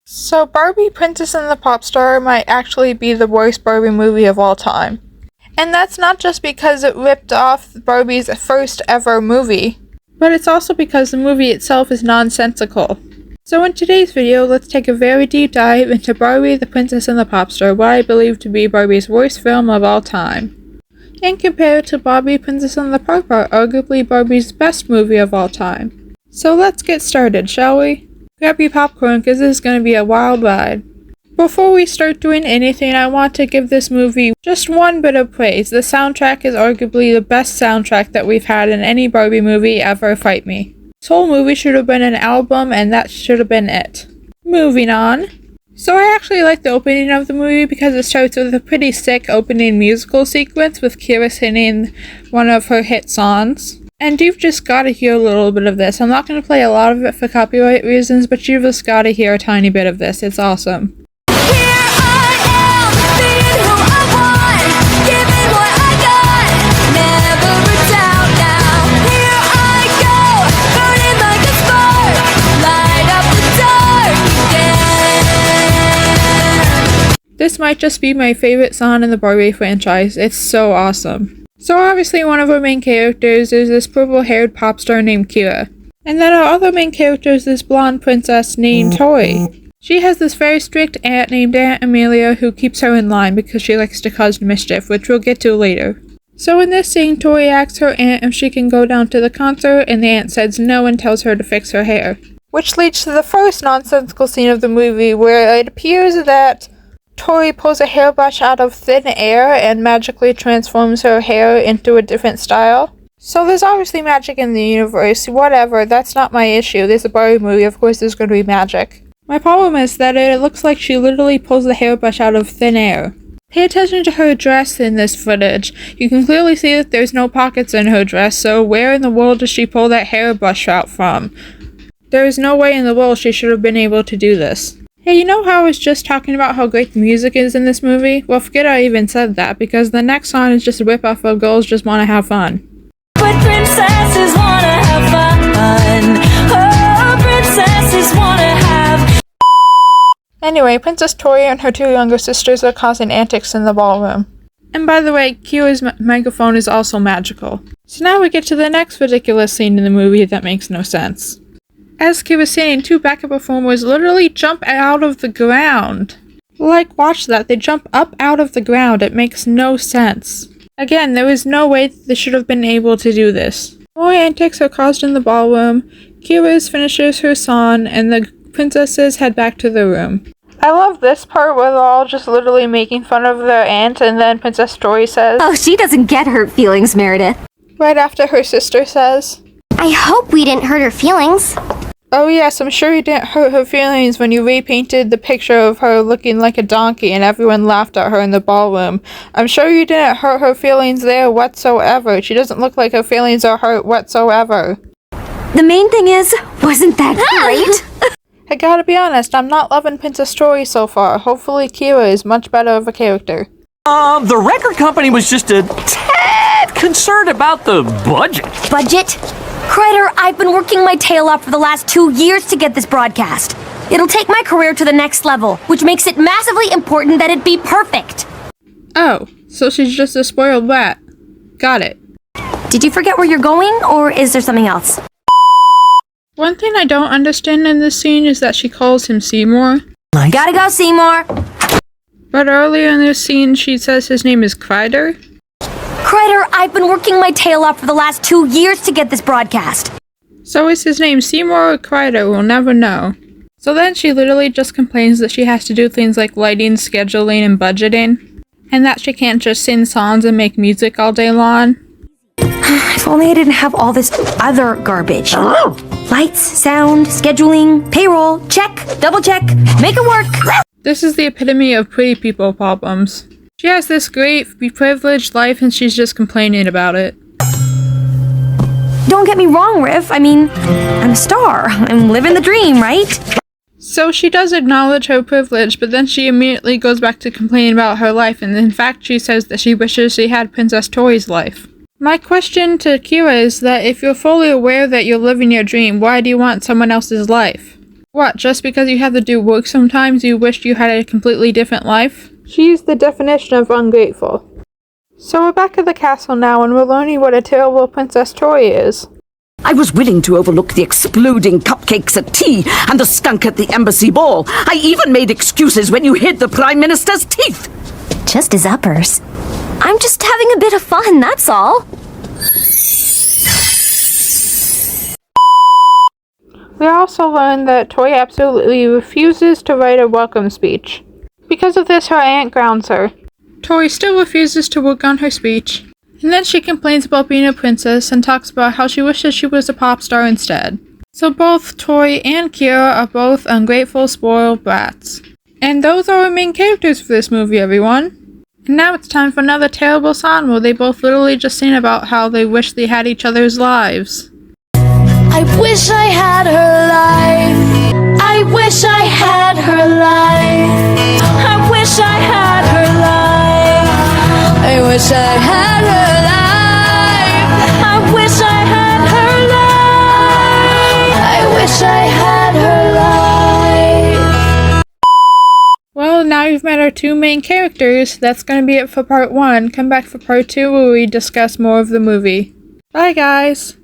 So Barbie Princess and the Pop Star might actually be the worst Barbie movie of all time. And that's not just because it ripped off Barbie's first ever movie, but it's also because the movie itself is nonsensical. So in today's video, let's take a very deep dive into Barbie the Princess and the Pop Star, what I believe to be Barbie's worst film of all time, and compare it to Barbie Princess and the Pop Star, arguably Barbie's best movie of all time. So let's get started, shall we? Grab your popcorn, because this is going to be a wild ride. Before we start doing anything, I want to give this movie just one bit of praise. The soundtrack is arguably the best soundtrack that we've had in any Barbie movie ever, fight me. This whole movie should have been an album, and that should have been it. Moving on. So I actually like the opening of the movie because it starts with a pretty sick opening musical sequence with Kira singing one of her hit songs. And you've just gotta hear a little bit of this. I'm not gonna play a lot of it for copyright reasons, but you've just gotta hear a tiny bit of this. It's awesome. This might just be my favorite song in the Barbie franchise. It's so awesome. So obviously one of our main characters is this purple-haired pop star named Kira. And then our other main character is this blonde princess named Tori. She has this very strict aunt named Aunt Amelia who keeps her in line because she likes to cause mischief, which we'll get to later. So in this scene, Tori asks her aunt if she can go down to the concert, and the aunt says no and tells her to fix her hair. Which leads to the first nonsensical scene of the movie, where it appears that Tori pulls a hairbrush out of thin air and magically transforms her hair into a different style. So there's obviously magic in the universe, whatever, that's not my issue. There's a Barbie movie, of course there's going to be magic. My problem is that it looks like she literally pulls the hairbrush out of thin air. Pay attention to her dress in this footage. You can clearly see that there's no pockets in her dress, so where in the world does she pull that hairbrush out from? There is no way in the world she should have been able to do this. Hey, you know how I was just talking about how great the music is in this movie? Well, forget I even said that, because the next song is just a rip-off of Girls Just Wanna Have Fun. But princesses wanna have fun. Oh, princesses wanna have... Anyway, Princess Tori and her two younger sisters are causing antics in the ballroom. And by the way, Kira's microphone is also magical. So now we get to the next ridiculous scene in the movie that makes no sense. As Kira was saying, two backup performers literally jump out of the ground. Like, watch that, they jump up out of the ground, it makes no sense. Again, there is no way they should have been able to do this. More antics are caused in the ballroom, Kira finishes her song, and the princesses head back to the room. I love this part where they're all just literally making fun of their aunt, and then Princess Tori says, "Oh, she doesn't get hurt feelings, Meredith." Right after her sister says, "I hope we didn't hurt her feelings." "Oh yes, I'm sure you didn't hurt her feelings when you repainted the picture of her looking like a donkey and everyone laughed at her in the ballroom. I'm sure you didn't hurt her feelings there whatsoever. She doesn't look like her feelings are hurt whatsoever." The main thing is, wasn't that great? I gotta be honest, I'm not loving Princess Tori so far. Hopefully Kira is much better of a character. The record company was just a tad concerned about the budget. Budget? Crider, I've been working my tail off for the last 2 years to get this broadcast. It'll take my career to the next level, which makes it massively important that it be perfect. Oh, so she's just a spoiled brat. Got it. Did you forget where you're going, or is there something else? One thing I don't understand in this scene is that she calls him Seymour. Gotta go, Seymour. But earlier in this scene, she says his name is Crider. Crider, I've been working my tail off for the last 2 years to get this broadcast. So is his name Seymour or Crider? We'll never know. So then she literally just complains that she has to do things like lighting, scheduling, and budgeting. And that she can't just sing songs and make music all day long. If only I didn't have all this other garbage. Lights, sound, scheduling, payroll, check, double check, make it work. This is the epitome of pretty people problems. She has this great, privileged life and she's just complaining about it. Don't get me wrong, Riff. I mean, I'm a star. I'm living the dream, right? So she does acknowledge her privilege, but then she immediately goes back to complaining about her life, and in fact she says that she wishes she had Princess Tori's life. My question to Kira is that if you're fully aware that you're living your dream, why do you want someone else's life? What, just because you have to do work sometimes you wished you had a completely different life? She's the definition of ungrateful. So we're back at the castle now and we're learning what a terrible Princess Toy is. I was willing to overlook the exploding cupcakes at tea and the skunk at the embassy ball. I even made excuses when you hid the Prime Minister's teeth. Just his uppers. I'm just having a bit of fun, that's all. We also learned that Toy absolutely refuses to write a welcome speech. Because of this, her aunt grounds her. Toy still refuses to work on her speech. And then she complains about being a princess and talks about how she wishes she was a pop star instead. So both Toy and Kira are both ungrateful, spoiled brats. And those are our main characters for this movie, everyone. And now it's time for another terrible song where they both literally just sing about how they wish they had each other's lives. I wish I had her life. I wish I had her life. I wish I had her life. I wish I had her life. I wish I had her life. I wish I had her life. Well, now you've met our two main characters. That's going to be it for part 1. Come back for part 2 where we discuss more of the movie. Bye, guys!